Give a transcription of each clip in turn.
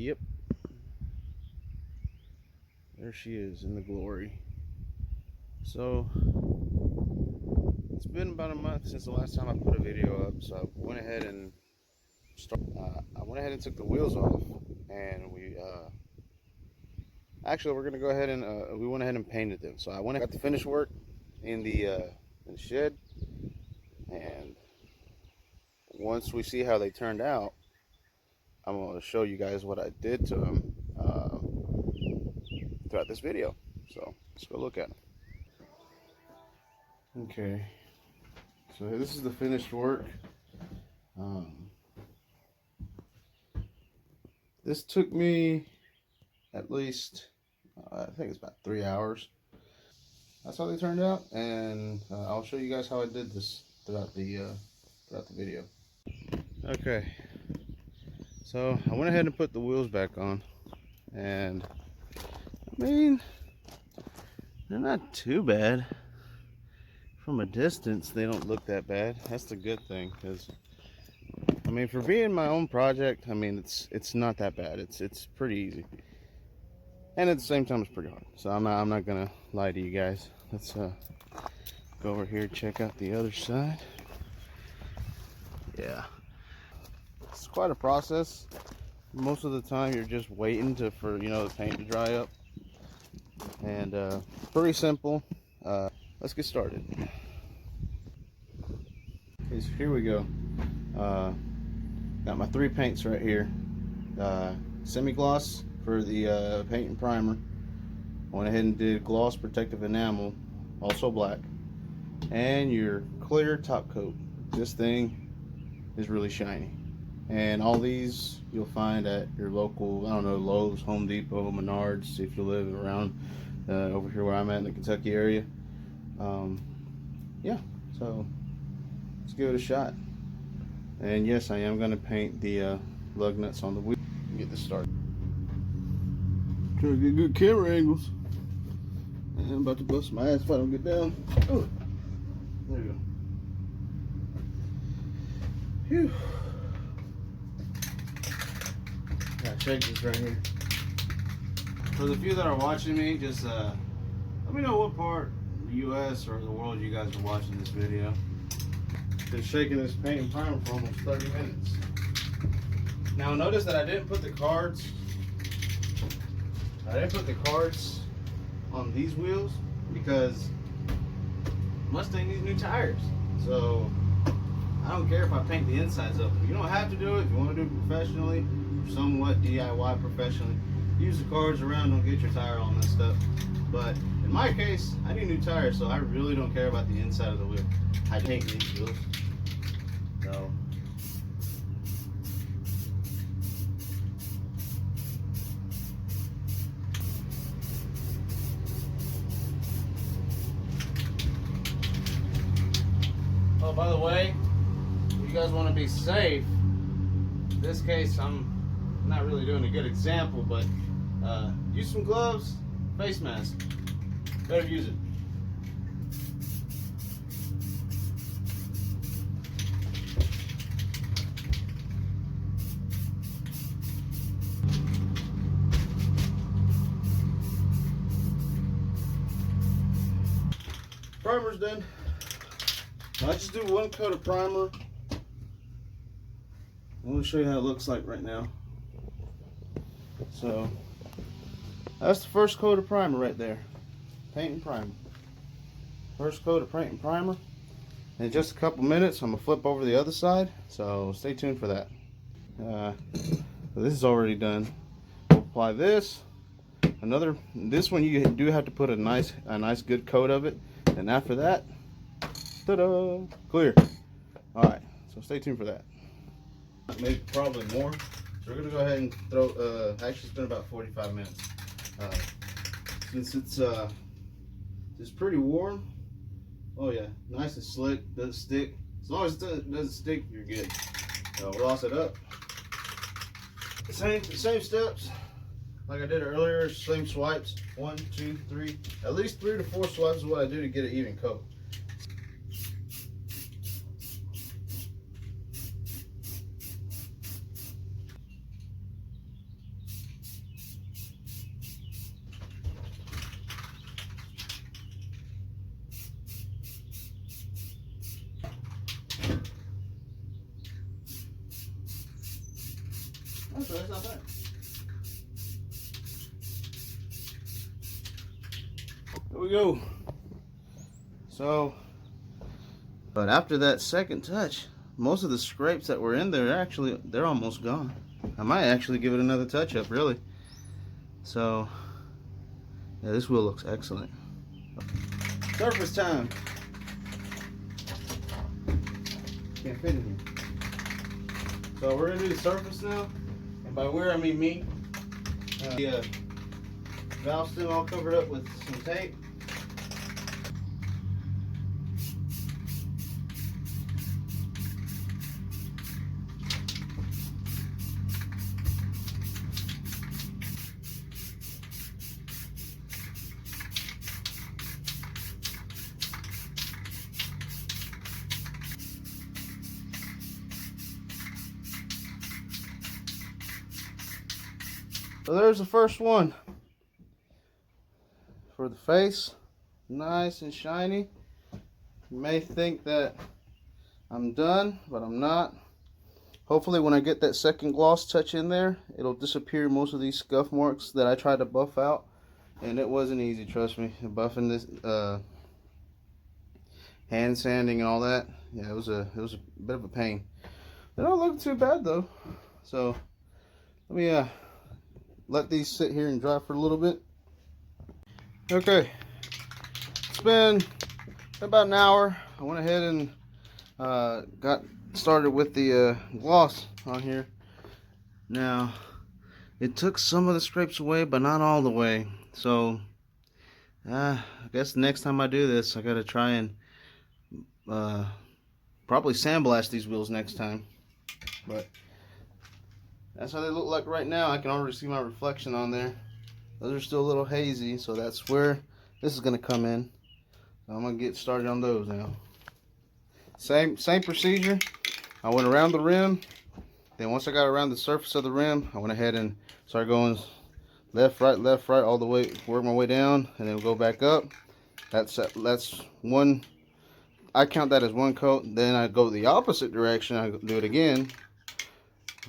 Yep. There she is in the glory. So, it's been about a month since the last time I put a video up, so I went ahead and took the wheels off, and actually we're gonna go ahead and we went ahead and painted them. So I got the finished work in the shed, and once we see how they turned out, I'm going to show you guys what I did to them throughout this video. So let's go look at them. Okay, so this is the finished work. This took me at least, I think it's about 3 hours. That's how they turned out, and I'll show you guys how I did this throughout the video. Okay, so I went ahead and put the wheels back on, and I mean, they're not too bad. From a distance, they don't look that bad. That's the good thing, because I mean, for being my own project, I mean, it's not that bad. It's pretty easy, and at the same time, it's pretty hard. So I'm not gonna lie to you guys. Let's go over here and check out the other side. Yeah, it's quite a process. Most of the time, you're just waiting for the paint to dry up, and pretty simple. Let's get started. Okay, so here we go. Got my 3 paints right here. Semi-gloss for the paint and primer. Went ahead and did gloss protective enamel, also black, and your clear top coat. This thing is really shiny, and all these you'll find at your local, I don't know, Lowe's, Home Depot, Menards, if you live around over here where I'm at in the Kentucky area. Yeah, so let's give it a shot. And yes, I am going to paint the lug nuts on the wheel. Get this started. Trying to get good camera angles. And I'm about to bust my ass if I don't get down. Oh, there we go. Phew. Gotta shake this right here. For the few that are watching me, just let me know what part of the US or the world you guys are watching this video. Been shaking this paint and primer for almost 30 minutes. Now notice that I didn't put the cards on these wheels because Mustang needs new tires. So I don't care if I paint the insides of them. You don't have to do it. If you want to do it professionally, somewhat DIY professionally, use the cards around, don't get your tire all messed up. But in my case, I need new tires, so I really don't care about the inside of the wheel. I paint these wheels. So oh, by the way, if you guys want to be safe, in this case I'm not really doing a good example, but use some gloves, face mask. Better use it. Primer's done. I just do 1 coat of primer. I'm going to show you how it looks like right now. So that's the first coat of primer right there. Paint and primer. First coat of paint and primer. In just a couple minutes, I'm going to flip over the other side. So stay tuned for that. This is already done. We'll apply this. This one you do have to put a nice good coat of it. And after that, ta-da, clear. All right, so stay tuned for that. Maybe probably more. So we're gonna go ahead and throw. Actually, it's been about 45 minutes. Since it's pretty warm. Oh yeah, nice and slick. Doesn't stick. As long as it doesn't stick, you're good. Gloss it up. Same steps. Like I did earlier, same swipes. 1, 2, 3. At least 3 to 4 swipes is what I do to get an even coat. That's not bad. There we go. So, but after that second touch, most of the scrapes that were in there, they're almost gone. I might actually give it another touch up, really. So, yeah, this wheel looks excellent. Surface time. Can't fit in here. So we're gonna do the surface now, and by we're I mean me. The valve stem all covered up with some tape. So there's the first one for the face, nice and shiny. You may think that I'm done, but I'm not. Hopefully when I get that second gloss touch in there, it'll disappear most of these scuff marks that I tried to buff out, and it wasn't easy, trust me. Buffing this hand sanding and all that, yeah, it was a bit of a pain. They don't look too bad though. So let me let these sit here and dry for a little bit. Okay, it's been about an hour. I went ahead and got started with the gloss on here. Now, it took some of the scrapes away, but not all the way. So, I guess next time I do this, I gotta try and probably sandblast these wheels next time. But that's how they look like right now. I can already see my reflection on there. Those are still a little hazy, so that's where this is gonna come in. So I'm gonna get started on those now. Same procedure. I went around the rim. Then once I got around the surface of the rim, I went ahead and started going left, right, all the way, work my way down, and then go back up. That's one. I count that as one coat. Then I go the opposite direction. I do it again,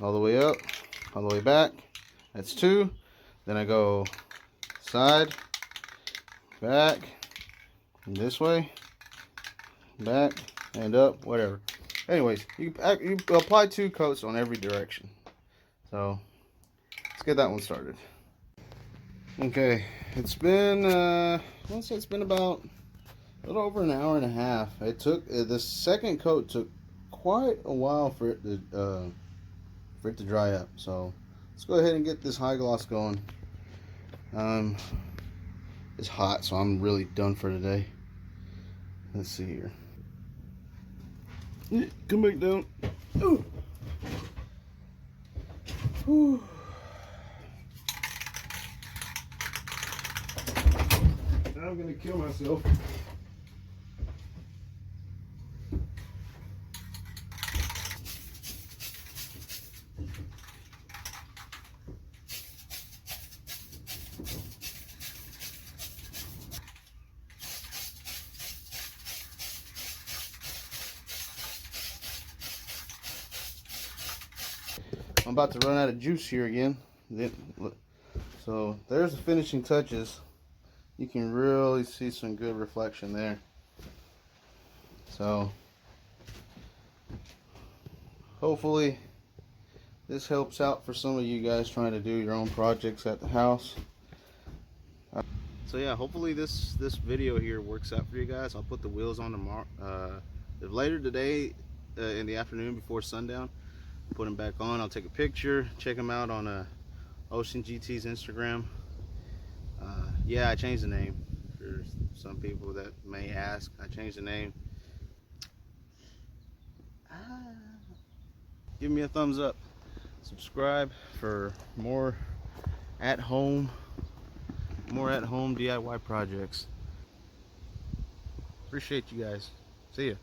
all the way up, all the way back. That's two. Then I go side, back, and this way, back, and up, whatever. Anyways, you apply 2 coats on every direction. So let's get that one started. Okay, it's been I'll say it's been about a little over an hour and a half. It took the second coat took quite a while for it to dry up. So let's go ahead and get this high gloss going. It's hot, so I'm really done for today. Let's see here. Come back down. Ooh. Ooh. I'm gonna kill myself. I'm about to run out of juice here again. So there's the finishing touches. You can really see some good reflection there. So hopefully this helps out for some of you guys trying to do your own projects at the house. So yeah, hopefully this video here works out for you guys. I'll put the wheels on tomorrow, later today in the afternoon before sundown. Put them back on. I'll take a picture. Check them out on Ocean GT's Instagram. Yeah, I changed the name for some people that may ask. I changed the name. Give me a thumbs up. Subscribe for more at-home DIY projects. Appreciate you guys. See ya.